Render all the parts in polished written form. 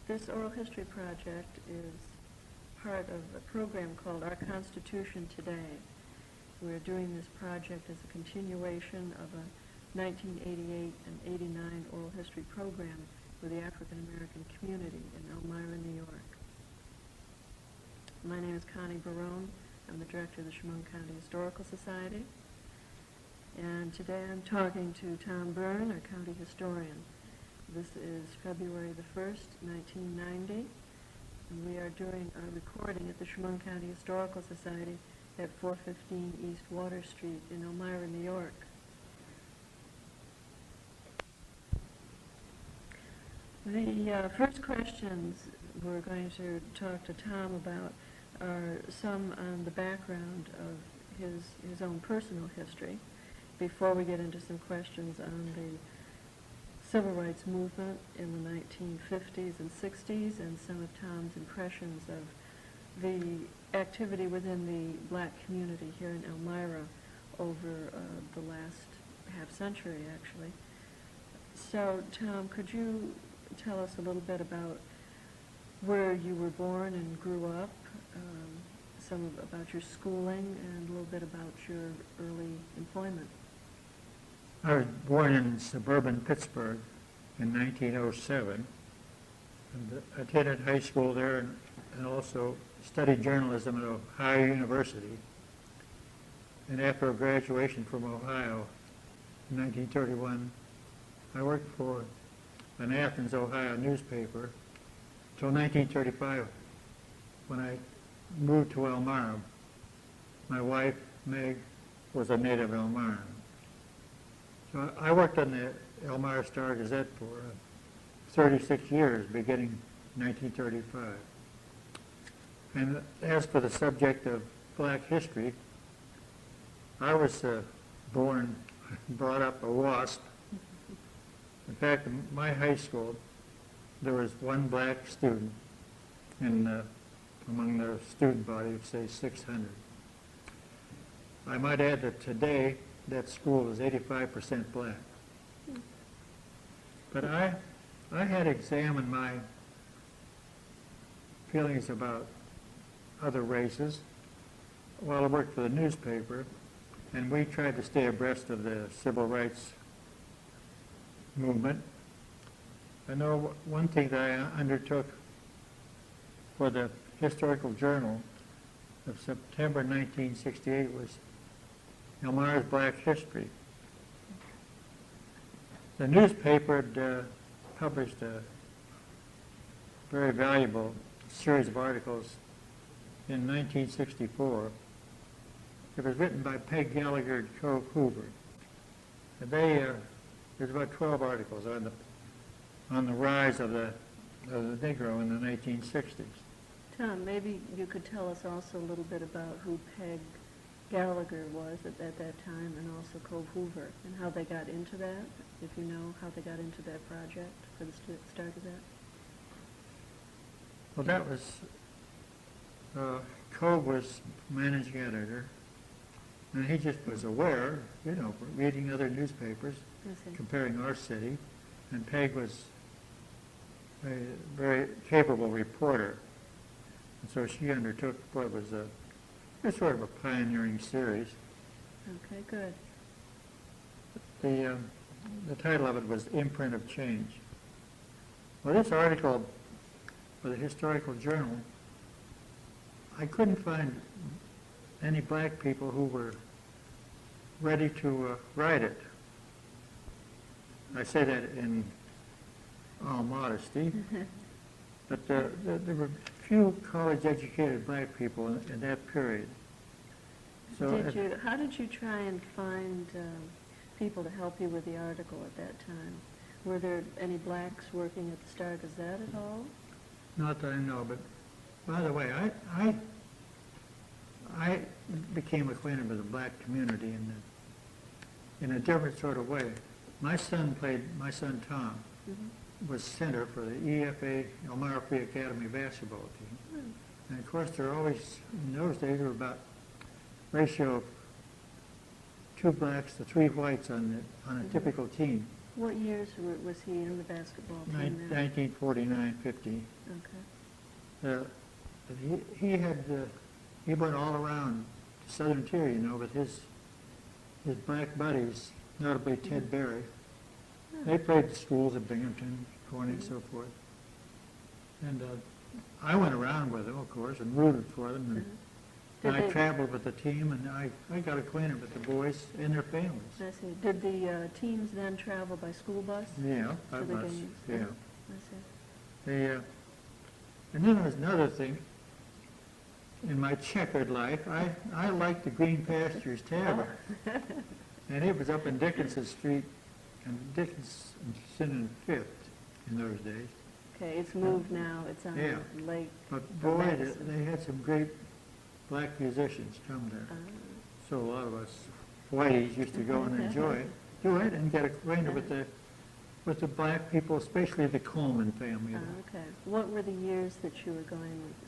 This oral history project is part of a program called Our Constitution Today. We're doing this project as a continuation of a 1988 and 89 oral history program with the African American community in Elmira, New York. My name is Connie Byrne. I'm the director of the Chemung County Historical Society. And today I'm talking to Tom Byrne, our county historian. This is February the 1st, 1990, and we are doing our recording at the Chemung County Historical Society at 415 East Water Street in Elmira, New York. The first questions we're going to talk to Tom about are some on the background of his own personal history before we get into some questions on the civil rights movement in the 1950s and 60s and some of Tom's impressions of the activity within the black community here in Elmira over the last half century, actually. So, Tom, could you tell us a little bit about where you were born and grew up, about your schooling, and a little bit about your early employment? I was born in suburban Pittsburgh in 1907 and attended high school there and also studied journalism at Ohio University. And after graduation from Ohio in 1931, I worked for an Athens, Ohio newspaper until 1935 when I moved to Elmira. My wife, Meg, was a native Elmira. So I worked on the Elmira Star-Gazette for 36 years, beginning 1935. And as for the subject of black history, I was brought up a WASP. In fact, in my high school, there was one black student among the student body of, say, 600. I might add that today, that school is 85% black. But I had examined my feelings about other races while I worked for the newspaper, and we tried to stay abreast of the civil rights movement. I know one thing that I undertook for the Historical Journal of September 1968 was Elmira's Black History. The newspaper had published a very valuable series of articles in 1964. It was written by Peg Gallagher and Cove Hoover. And there's about 12 articles on the rise of the Negro in the 1960s. Tom, maybe you could tell us also a little bit about who Peg Gallagher was at that time, and also Cove Hoover, and how they got into that, if you know how they got into that project for the Star-Gazette. Well, that was, Cove was managing editor, and he just was aware, reading other newspapers, comparing our city, and Peg was a very capable reporter. And so she undertook what was sort of a pioneering series. Okay, good. The title of it was Imprint of Change. Well, this article for the Historical Journal, I couldn't find any black people who were ready to write it. I say that in all modesty, but there were few college-educated black people in that period. So how did you try and find people to help you with the article at that time? Were there any blacks working at the Star-Gazette at all? Not that I know, but by the way, I became acquainted with the black community in a different sort of way. My son Tom, was center for the EFA, Elmira Free Academy basketball team. And of course, there always, in those days, there were about ratio of 2 blacks to 3 whites on a typical team. What years was he in the basketball team then? 1949, 50. Okay. He went all around the southern tier, with his black buddies, notably Ted Berry. They played at schools at Binghamton, Corning, and so forth. And I went around with them, of course, and rooted for them. And I traveled with the team, and I got acquainted with the boys and their families. I see. Did the teams then travel by school bus? Yeah, by to the bus. games? Yeah. I see. And then there was another thing. In my checkered life, I liked the Green Pastures Tavern. And it was up in Dickinson Street, and Dickinson and Fifth in those days. Okay, it's moved now. It's on Yeah. Lake. But boy, they had some great black musicians come there. So a lot of us whiteys used to go and enjoy it and get acquainted with the black people, especially the Coleman family. Okay. What were the years that you were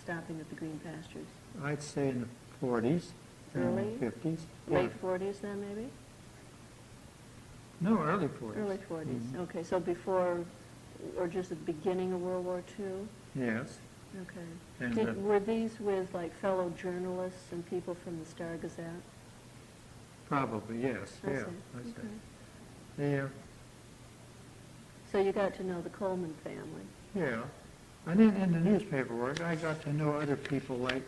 stopping at the Green Pastures? I'd say in the 40s, Early? 50s. Late 40s then, maybe? No, early 40s. Early 40s. Mhm. Okay, so before, or just at the beginning of World War II? Yes. Okay. And, Were these with like fellow journalists and people from the Star Gazette? Probably, yes. I Yeah, see. I see. Okay. So you got to know the Coleman family? Yeah. And then in the newspaper work, I got to know other people like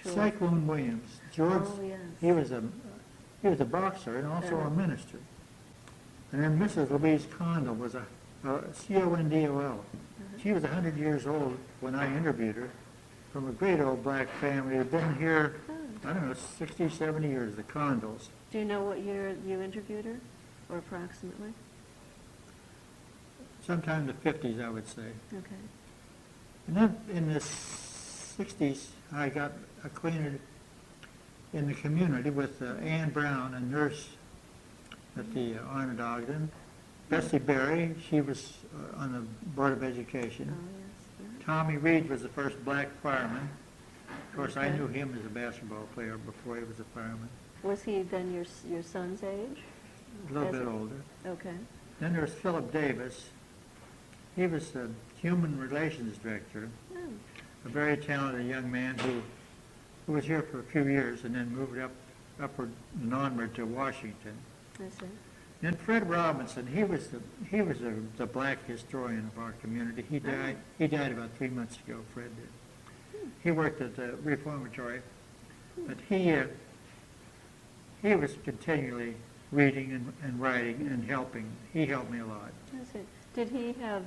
Sure. Cyclone Williams. George, Oh, yes. he was a boxer and also a minister. And then Mrs. Louise Condell was a Condol. She was 100 years old when I interviewed her, from a great old black family. Had been here, I don't know, 60, 70 years, the Condols. Do you know what year you interviewed her, or approximately? Sometime in the 50s, I would say. Okay. And then in the 60s, I got acquainted in the community with Ann Brown, a nurse at the Arnold Ogden. Bessie Berry, she was on the Board of Education. Oh, yes. Tommy Reed was the first black fireman. Of course, I Okay. knew him as a basketball player before he was a fireman. Was he then your son's age? A little As bit a- older. Okay. Then there's Philip Davis. He was the Human Relations Director, Oh, a very talented young man who was here for a few years and then moved upward and onward to Washington. I see. Then Fred Robinson, he was the black historian of our community. He died about 3 months ago, Fred did. He worked at the reformatory, but he was continually reading and writing and helping. He helped me a lot. I see. Did he have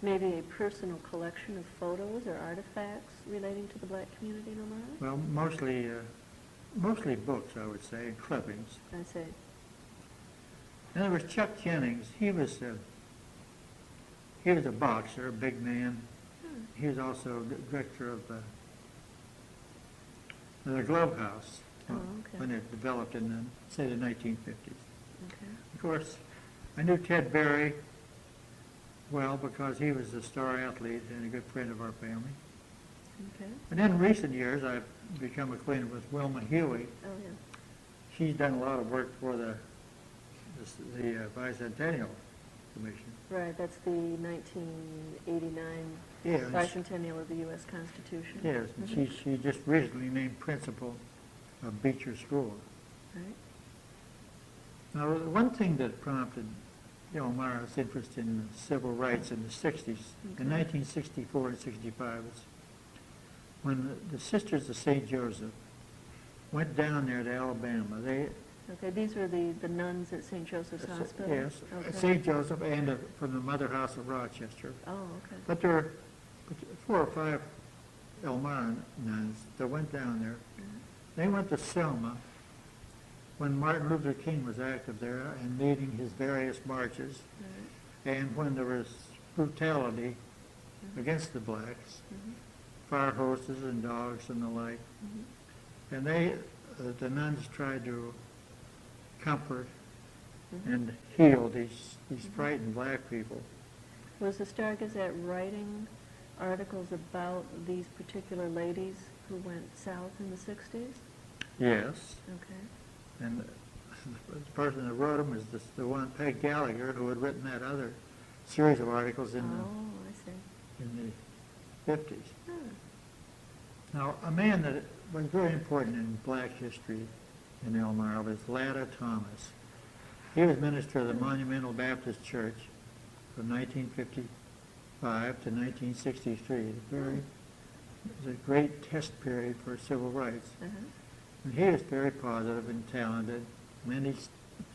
maybe a personal collection of photos or artifacts relating to the black community in Elmira? Well, mostly books, I would say, and clippings. I see. And there was Chuck Jennings. He was a boxer, a big man. He was also director of the Glove House Oh, okay. when it developed in the 1950s. Okay. Of course, I knew Ted Berry well because he was a star athlete and a good friend of our family. Okay. And then in recent years, I've become acquainted with Wilma Huey. Oh, yeah. She's done a lot of work for the Bicentennial Commission. Right, that's the 1989 Yeah, bicentennial of the U.S. Constitution. yes, and she just recently named principal of Beecher School. Right. Now, the one thing that prompted Elmira's interest in civil rights in the 60s, in 1964 and 65, was when the Sisters of St. Joseph went down there to Alabama. Okay, these were the nuns at St. Joseph's Hospital? Yes, Okay. St. Joseph and from the Mother House of Rochester. Oh, okay. But there were 4 or 5 Elmira nuns that went down there. They went to Selma when Martin Luther King was active there and leading his various marches, and when there was brutality against the blacks, fire hoses and dogs and the like. And the nuns tried to comfort and heal these frightened black people. Was the Star Gazette writing articles about these particular ladies who went south in the 60s? Yes, Okay. and the person that wrote them is the one, Peg Gallagher, who had written that other series of articles Oh, I see. in the 50s. Oh, Now, a man that was very important in black history in Elmira was Latta Thomas. He was minister of the Monumental Baptist Church from 1955 to 1963. It was a great test period for civil rights. And he was very positive and talented. And he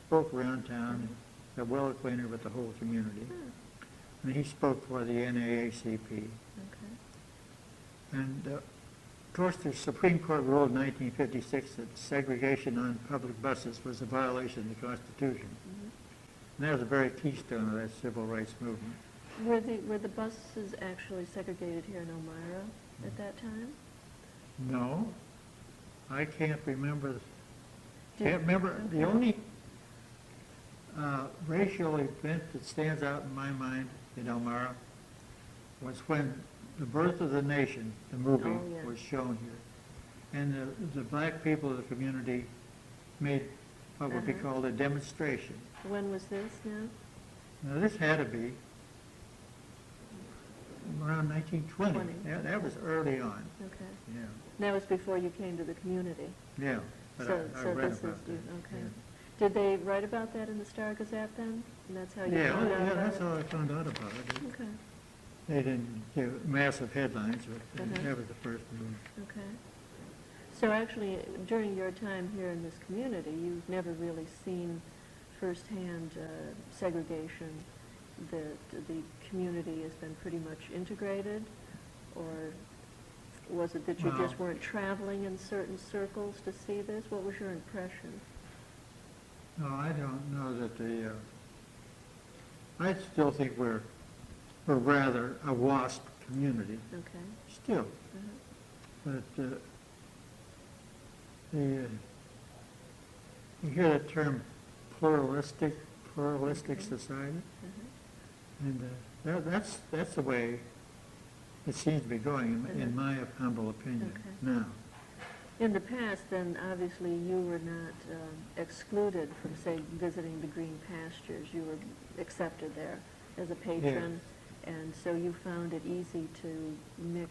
spoke around town, got well acquainted with the whole community. And he spoke for the NAACP. okay. And of course, the Supreme Court ruled in 1956 that segregation on public buses was a violation of the Constitution. And that was a very keystone of that civil rights movement. Were the buses actually segregated here in Elmira at that time? No, I can't remember. Did- Can't remember. okay. The only racial event that stands out in my mind in Elmira was when The Birth of the Nation, the movie, Oh, yeah. was shown here. And the black people of the community made what would be called a demonstration. When was this now? Now, this had to be around 1920. 20. That was early on. Okay. Yeah, That was before you came to the community. yeah. But So, I so read this about is, that. okay. Did they write about that in the Star Gazette then? And that's how you Yeah, found out yeah, about that's it? how I found out about it. Okay, They didn't give massive headlines, but Uh-huh. that was the first move. okay. So actually, during your time here in this community, you've never really seen firsthand segregation, that the community has been pretty much integrated? Or was it that you just Well- weren't traveling in certain circles to see this? What was your impression? No, I don't know that I still think we're rather a WASP community, Okay. still. Uh-huh. But you hear the term pluralistic society, Uh-huh. and that's the way it seems to be going, in my humble opinion, Okay. now. In the past, then, obviously, you were not excluded from, say, visiting the green pastures. You were accepted there as a patron, and so you found it easy to mix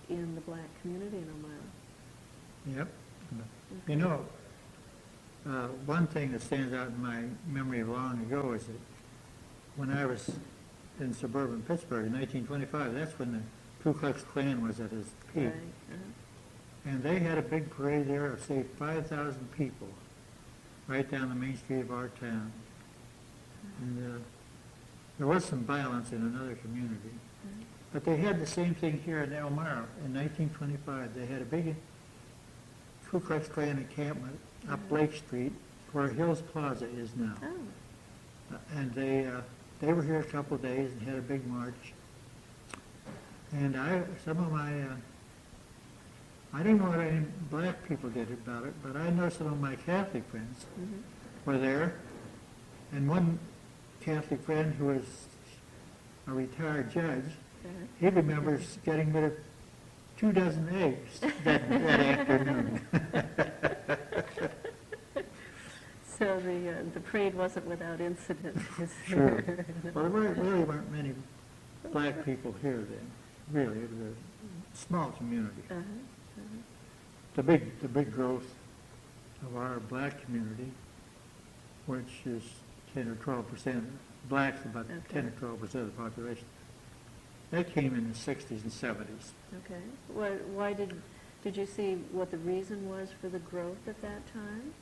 in the black community in Elmira. Yep. You know, one thing that stands out in my memory of long ago is that when I was in suburban Pittsburgh in 1925, that's when the Ku Klux Klan was at its peak. Right, uh-huh. And they had a big parade there of, say, 5,000 people right down the main street of our town. And there was some violence in another community. But they had the same thing here in Elmira in 1925. They had a big Ku Klux Klan encampment up Lake Street where Hills Plaza is now. Oh, And they were here a couple of days and had a big march. And some of my, I don't know what any black people did about it, but I know some of my Catholic friends were there. And one Catholic friend who was a retired judge, uh-huh. he remembers getting rid of 2 dozen eggs that afternoon. So the parade wasn't without incident. Sure. Well, there really weren't many black people here then. Really, it was a small community. Uh-huh, uh-huh. The big growth of our black community, which is 10 or 12%, blacks about Okay. 10 or 12% of the population, that came in the 60s and 70s. Okay. Why did you see what the reason was for the growth at that time?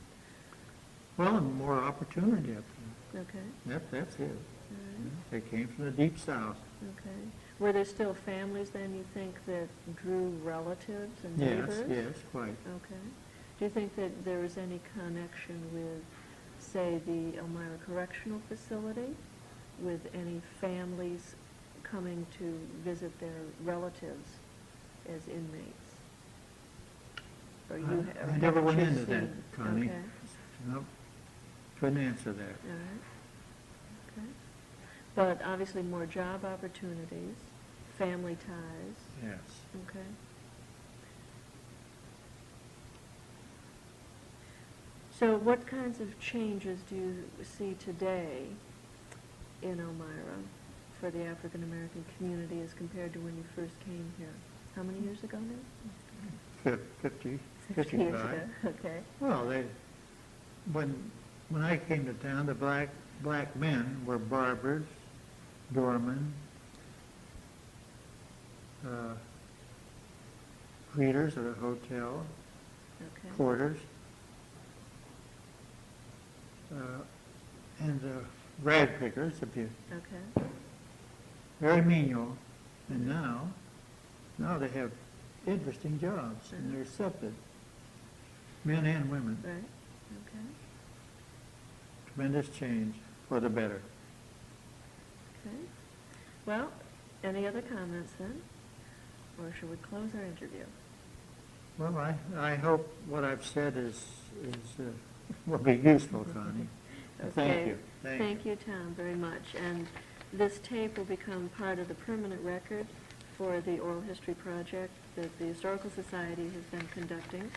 Well, and more opportunity up there. Okay. That's it. All right. They came from the deep south. Okay. Were there still families then, you think, that drew relatives and Yes, neighbors? yes, quite. Okay. Do you think that there is any connection with, say, the Elmira Correctional Facility, with any families coming to visit their relatives as inmates? Or I never haven't went you into that, seen- Connie. Okay. Nope, couldn't answer that. All right. Okay. But obviously more job opportunities, family ties. Yes. Okay. So what kinds of changes do you see today in Elmira for the African American community as compared to when you first came here? How many years ago now? 50, 50 years 55. ago, okay. Well, when I came to town, the black men were barbers, doormen, greeters at a hotel, Okay. porters, and rag pickers, Okay. very menial. And now they have interesting jobs, and they're accepted, men and women. Right. Okay. Tremendous change for the better. Okay. Well, any other comments then? Or should we close our interview? Well, I hope what I've said will be useful, Connie. Thank you. Thank you, Tom, very much. And this tape will become part of the permanent record for the Oral History Project that the Historical Society has been conducting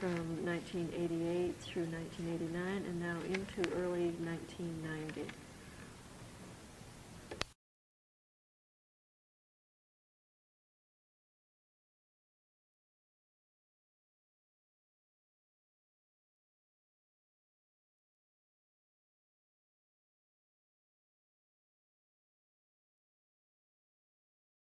from 1988 through 1989 and now into early 1990.